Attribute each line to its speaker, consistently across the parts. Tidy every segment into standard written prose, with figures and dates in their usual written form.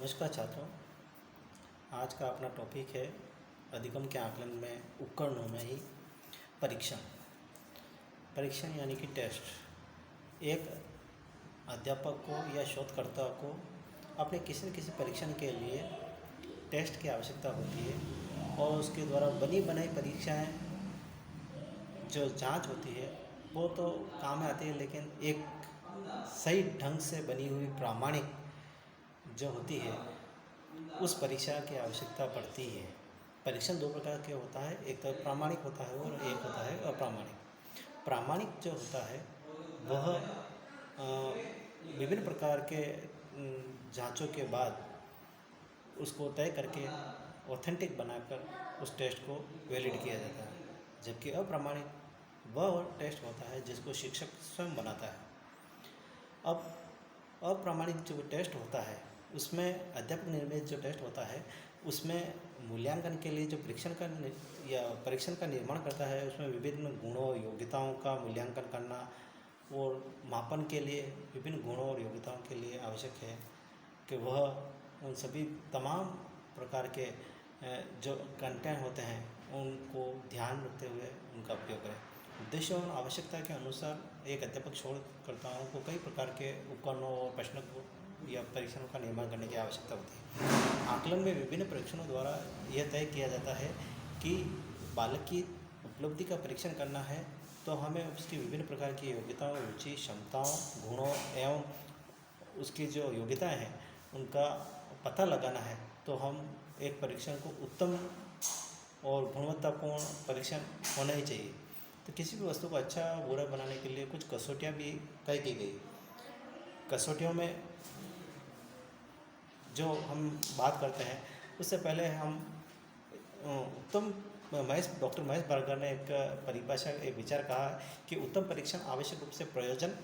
Speaker 1: नमस्कार छात्रों। आज का अपना टॉपिक है अधिगम के आकलन में उपकरणों में ही परीक्षण। परीक्षण यानी कि टेस्ट। एक अध्यापक को या शोधकर्ता को अपने किसी न किसी परीक्षण के लिए टेस्ट की आवश्यकता होती है और उसके द्वारा बनी बनाई परीक्षाएं जो जांच होती है वो तो काम में आती है, लेकिन एक सही ढंग से बनी हुई प्रामाणिक जो होती है उस परीक्षा की आवश्यकता पड़ती है। परीक्षण दो प्रकार के होता है, एक तो प्रामाणिक होता है और एक होता है अप्रामाणिक। प्रामाणिक जो होता है वह विभिन्न प्रकार के जांचों के बाद उसको तय करके ऑथेंटिक बनाकर उस टेस्ट को वैलिड किया जाता है, जबकि अप्रामाणिक वह टेस्ट होता है जिसको शिक्षक स्वयं बनाता है। अब अप्रामाणिक जो टेस्ट होता है उसमें अध्यापक निर्मित जो टेस्ट होता है उसमें मूल्यांकन के लिए जो परीक्षण का निर्माण करता है उसमें विभिन्न गुणों और योग्यताओं का मूल्यांकन करना और मापन के लिए विभिन्न गुणों और योग्यताओं के लिए आवश्यक है कि वह उन सभी तमाम प्रकार के जो कंटेंट होते हैं उनको ध्यान रखते हुए उनका उपयोग करें। उद्देश्य और आवश्यकता के अनुसार एक अध्यापक शोधकर्ताओं को कई प्रकार के उपकरणों और प्रश्नों या परीक्षणों का निर्माण करने की आवश्यकता होती है। आकलन में विभिन्न परीक्षणों द्वारा यह तय किया जाता है कि बालक की उपलब्धि का परीक्षण करना है तो हमें उसकी विभिन्न प्रकार की योग्यताओं, रुचि, क्षमताओं, गुणों एवं उसकी जो योग्यताएं हैं उनका पता लगाना है। तो हम एक परीक्षण को उत्तम और गुणवत्तापूर्ण परीक्षण होना ही चाहिए। तो किसी भी वस्तु को अच्छा बुरा बनाने के लिए कुछ कसौटियाँ भी तय की गई। कसौटियों में जो हम बात करते हैं उससे पहले हम उत्तम डॉक्टर महेश बर्गर ने एक परिभाषा, एक विचार कहा कि उत्तम परीक्षण आवश्यक रूप से प्रयोजन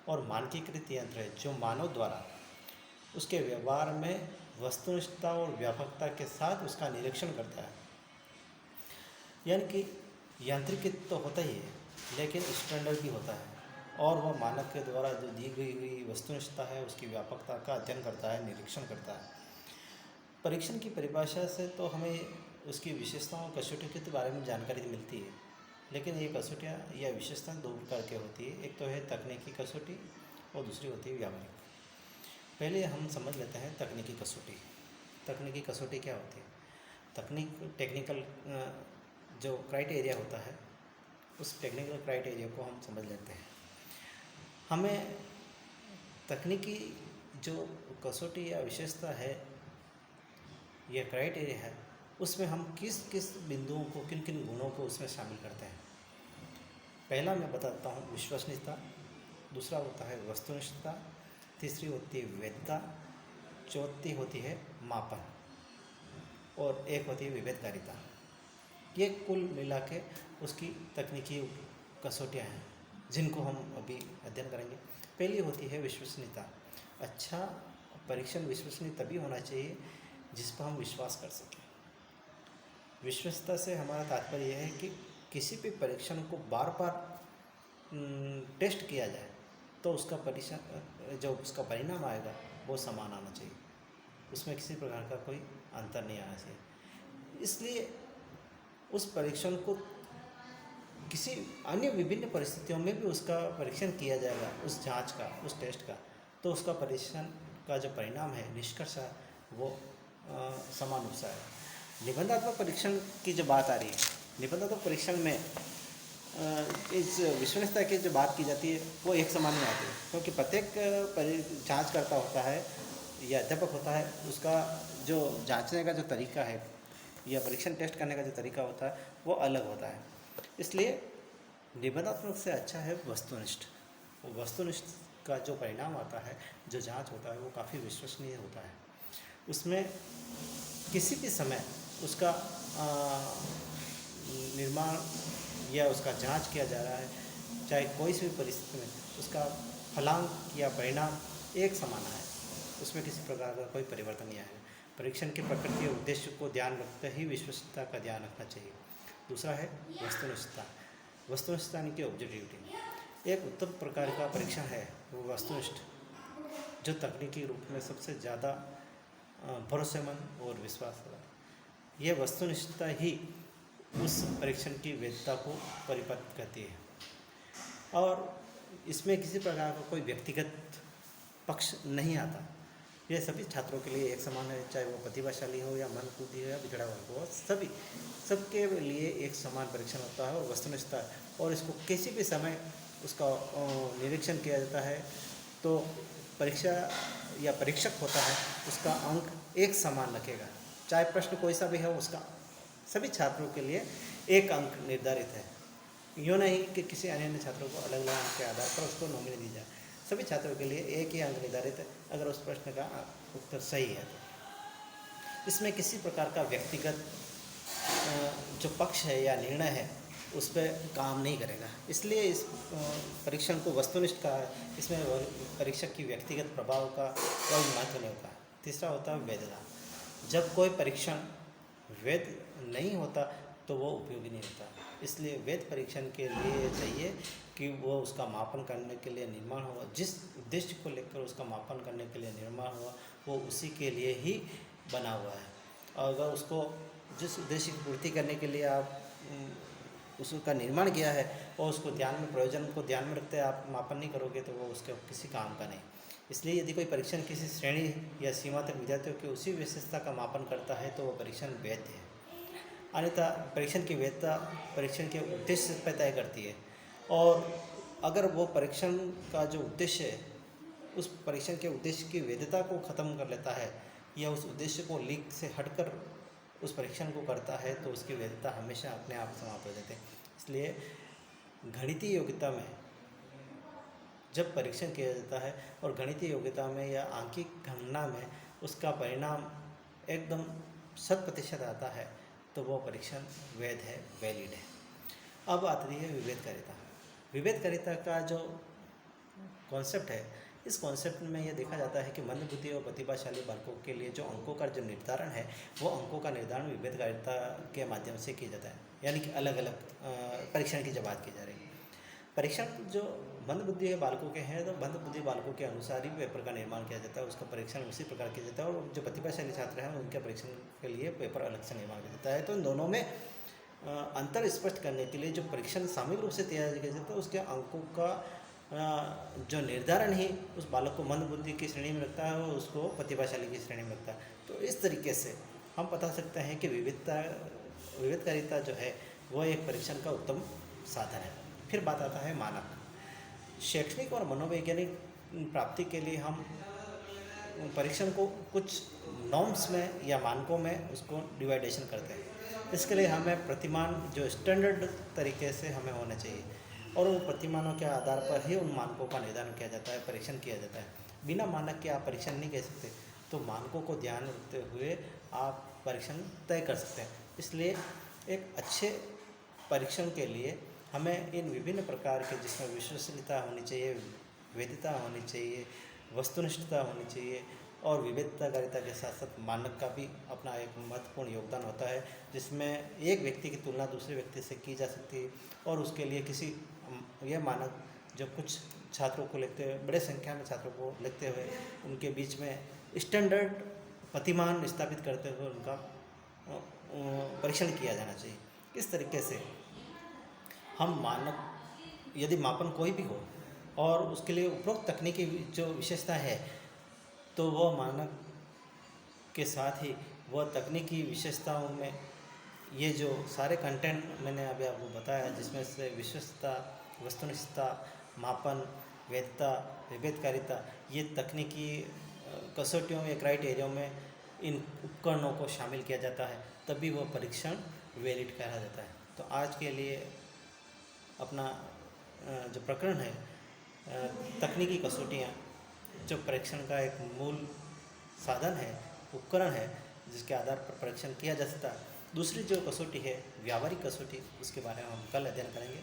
Speaker 1: और मानकीकृत यंत्र है जो मानव द्वारा उसके व्यवहार में वस्तुनिष्ठता और व्यापकता के साथ उसका निरीक्षण करता है। यानी कि यांत्रिक तो होता ही है लेकिन स्टैंडर्ड भी होता है और वह मानव के द्वारा जो दी गई हुई वस्तुनिष्ठता है उसकी व्यापकता का अध्ययन करता है, निरीक्षण करता है। परीक्षण की परिभाषा से तो हमें उसकी विशेषताओं, कसौटियों के बारे में जानकारी मिलती है, लेकिन ये कसौटियाँ या विशेषताएं दो प्रकार की होती है। एक तो है तकनीकी कसौटी और दूसरी होती है व्यावहारिक। पहले हम समझ लेते हैं तकनीकी कसौटी। तकनीकी कसौटी क्या होती है? टेक्निकल जो क्राइटेरिया होता है उस टेक्निकल क्राइटेरिया को हम समझ लेते हैं। हमें तकनीकी जो कसौटी या विशेषता है या क्राइटेरिया है उसमें हम किस किस बिंदुओं को, किन किन गुणों को उसमें शामिल करते हैं। पहला मैं बताता हूँ विश्वसनीयता, दूसरा होता है वस्तुनिष्ठता, तीसरी होती है वैधता, चौथी होती है मापन और एक होती है विभेदकारिता। ये कुल मिला के उसकी तकनीकी कसौटियाँ हैं जिनको हम अभी अध्ययन करेंगे। पहली होती है विश्वसनीयता। अच्छा परीक्षण विश्वसनीय तभी होना चाहिए जिस पर हम विश्वास कर सकें। विश्वसनीयता से हमारा तात्पर्य यह है कि किसी भी परीक्षण को बार बार टेस्ट किया जाए तो उसका परीक्षण जो उसका परिणाम आएगा वो समान आना चाहिए, उसमें किसी प्रकार का कोई अंतर नहीं आना चाहिए। इसलिए उस परीक्षण को किसी अन्य विभिन्न परिस्थितियों में भी उसका परीक्षण किया जाएगा, उस जांच का, उस टेस्ट का, तो उसका परीक्षण का जो परिणाम है, निष्कर्ष है, वो समान रूप से आएगा। निबंधात्मक परीक्षण की जो बात आ रही है, निबंधात्मक परीक्षण में इस विश्वसनीयता की जो बात की जाती है वो एक समान नहीं आती है, क्योंकि प्रत्येक जाँच करता होता है या अध्यापक होता है, उसका जो जांचने का जो तरीका है या परीक्षण टेस्ट करने का जो तरीका होता है वो अलग होता है। इसलिए निबंधात्मक से अच्छा है वस्तुनिष्ठ। वस्तुनिष्ठ का जो परिणाम आता है, जो जांच होता है वो काफ़ी विश्वसनीय होता है। उसमें किसी भी समय उसका निर्माण या उसका जांच किया जा रहा है, चाहे कोई सी भी परिस्थिति में उसका फलांक या परिणाम एक समान आए, उसमें किसी प्रकार का कोई परिवर्तन नहीं आएगा। परीक्षण की प्रकृति और उद्देश्य को ध्यान रखते ही विश्वसनीयता का ध्यान रखना चाहिए। दूसरा है वस्तुनिष्ठता। वस्तुनिष्ठता यानी कि ऑब्जेक्टिविटी। एक उत्तम प्रकार का परीक्षण है वो वस्तुनिष्ठ, जो तकनीकी रूप में सबसे ज़्यादा भरोसेमंद और विश्वास होगा। यह वस्तुनिष्ठता ही उस परीक्षण की वैधता को परिपक्व करती है और इसमें किसी प्रकार का कोई व्यक्तिगत पक्ष नहीं आता। यह सभी छात्रों के लिए एक समान है, चाहे वो प्रतिभाशाली हो या मंदबुद्धि हो या बिगड़ा वर्ग हो, सबके लिए एक समान परीक्षण होता है और वस्तुनिष्ठता है और इसको किसी भी समय उसका निरीक्षण किया जाता है तो परीक्षा या परीक्षक होता है उसका अंक एक समान रखेगा, चाहे प्रश्न कोई सा भी हो उसका सभी छात्रों के लिए एक अंक निर्धारित है। यूँ नहीं कि किसी अन्य छात्रों को अलग अलग अंक के आधार पर उसको नॉमिनी दी जाए, सभी छात्रों के लिए एक ही अंक निर्धारित है अगर उस प्रश्न का उत्तर सही है तो। इसमें किसी प्रकार का व्यक्तिगत जो पक्ष है या निर्णय है उस पर काम नहीं करेगा, इसलिए इस परीक्षण को वस्तुनिष्ठ कहा है। इसमें परीक्षक की व्यक्तिगत प्रभाव का कोई महत्व नहीं होता। तीसरा होता है वैधता। जब कोई परीक्षण वैध नहीं होता तो वो उपयोगी नहीं होता, इसलिए वैध परीक्षण के लिए चाहिए कि वो उसका मापन करने के लिए निर्माण हुआ, जिस उद्देश्य को लेकर उसका मापन करने के लिए निर्माण हुआ वो उसी के लिए ही बना हुआ है। और अगर उसको जिस उद्देश्य की पूर्ति करने के लिए आप उसका निर्माण किया है और उसको प्रयोजन को ध्यान में रखते आप मापन नहीं करोगे तो वो उसके किसी काम का नहीं। इसलिए यदि कोई परीक्षण किसी श्रेणी या सीमा तक विद्यार्थियों की उसी विशेषता का मापन करता है तो वह परीक्षण वैध है। अन्यथा परीक्षण की वैधता परीक्षण के उद्देश्य पर तय करती है और अगर वो परीक्षण का जो उद्देश्य है उस परीक्षण के उद्देश्य की वैधता को ख़त्म कर लेता है या उस उद्देश्य को लीक से हटकर उस परीक्षण को करता है तो उसकी वैधता हमेशा अपने आप समाप्त हो जाती है। इसलिए गणितीय योग्यता में जब परीक्षण किया जाता है और गणितीय योग्यता में या आंकिक गणना में उसका परिणाम एकदम 100% आता है तो वो परीक्षण वैध है, वैलिड है। अब आती है विभेदकारिता। विभेदकारिता का जो कॉन्सेप्ट है, इस कॉन्सेप्ट में ये देखा जाता है कि मंदबुद्धि और प्रतिभाशाली बालकों के लिए जो अंकों का जो निर्धारण है वो अंकों का निर्धारण विभेदकारिता के माध्यम से किया जाता है, यानी कि अलग अलग परीक्षण की जब बात की जा रही है। परीक्षण जो मंदबुद्धि बालकों के हैं तो मंदबुद्धि बालकों के अनुसार ही पेपर का निर्माण किया जाता है, उसका परीक्षण उसी प्रकार किया जाता है और जो प्रतिभाशाली छात्र हैं उनके परीक्षण के लिए पेपर अलग से निर्माण किया जाता है। तो इन दोनों में अंतर स्पष्ट करने के लिए जो परीक्षण सामूहिक रूप से तैयार किया जाता है उसके अंकों का जो निर्धारण ही उस बालक को मंदबुद्धि की श्रेणी में रखता है और उसको प्रतिभाशाली की श्रेणी में रखता है। तो इस तरीके से हम बता सकते हैं कि विभेदकारिता जो है वह एक परीक्षण का उत्तम साधन है। फिर बात आता है मानक। शैक्षणिक और मनोवैज्ञानिक प्राप्ति के लिए हम परीक्षण को कुछ नॉर्म्स में या मानकों में उसको डिवाइडेशन करते हैं। इसके लिए हमें प्रतिमान जो स्टैंडर्ड तरीके से हमें होना चाहिए और उन प्रतिमानों के आधार पर ही उन मानकों का निर्धारण किया जाता है, परीक्षण किया जाता है। बिना मानक के आप परीक्षण नहीं कह सकते, तो मानकों को ध्यान रखते हुए आप परीक्षण तय कर सकते हैं। इसलिए एक अच्छे परीक्षण के लिए हमें इन विभिन्न प्रकार के जिसमें विश्वसनीयता होनी चाहिए, वैधता होनी चाहिए, वस्तुनिष्ठता होनी चाहिए और विभेदकारिता के साथ साथ मानक का भी अपना एक महत्वपूर्ण योगदान होता है, जिसमें एक व्यक्ति की तुलना दूसरे व्यक्ति से की जा सकती है और उसके लिए किसी यह मानक जो कुछ छात्रों को लेते हुए, बड़े संख्या में छात्रों को लेते हुए उनके बीच में स्टैंडर्ड प्रतिमान स्थापित करते हुए उनका परीक्षण किया जाना चाहिए। इस तरीके से हम मानक यदि मापन कोई भी हो और उसके लिए उपरोक्त तकनीकी जो विशेषता है तो वह मानक के साथ ही वह तकनीकी विशेषताओं में ये जो सारे कंटेंट मैंने अभी आपको बताया जिसमें से विश्वसनीयता, वस्तुनिष्ठता, मापन, वैधता, विभेदकारिता, ये तकनीकी कसौटियों या क्राइटेरिया में इन उपकरणों को शामिल किया जाता है, तभी वह परीक्षण वैलिड कहा जाता है। तो आज के लिए अपना जो प्रकरण है तकनीकी कसौटियाँ जो परीक्षण का एक मूल साधन है, उपकरण है जिसके आधार पर परीक्षण किया जा सकता है। दूसरी जो कसौटी है व्यावहारिक कसौटी, उसके बारे में हम कल अध्ययन करेंगे।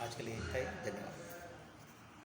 Speaker 1: आज के लिए इतना ही, धन्यवाद।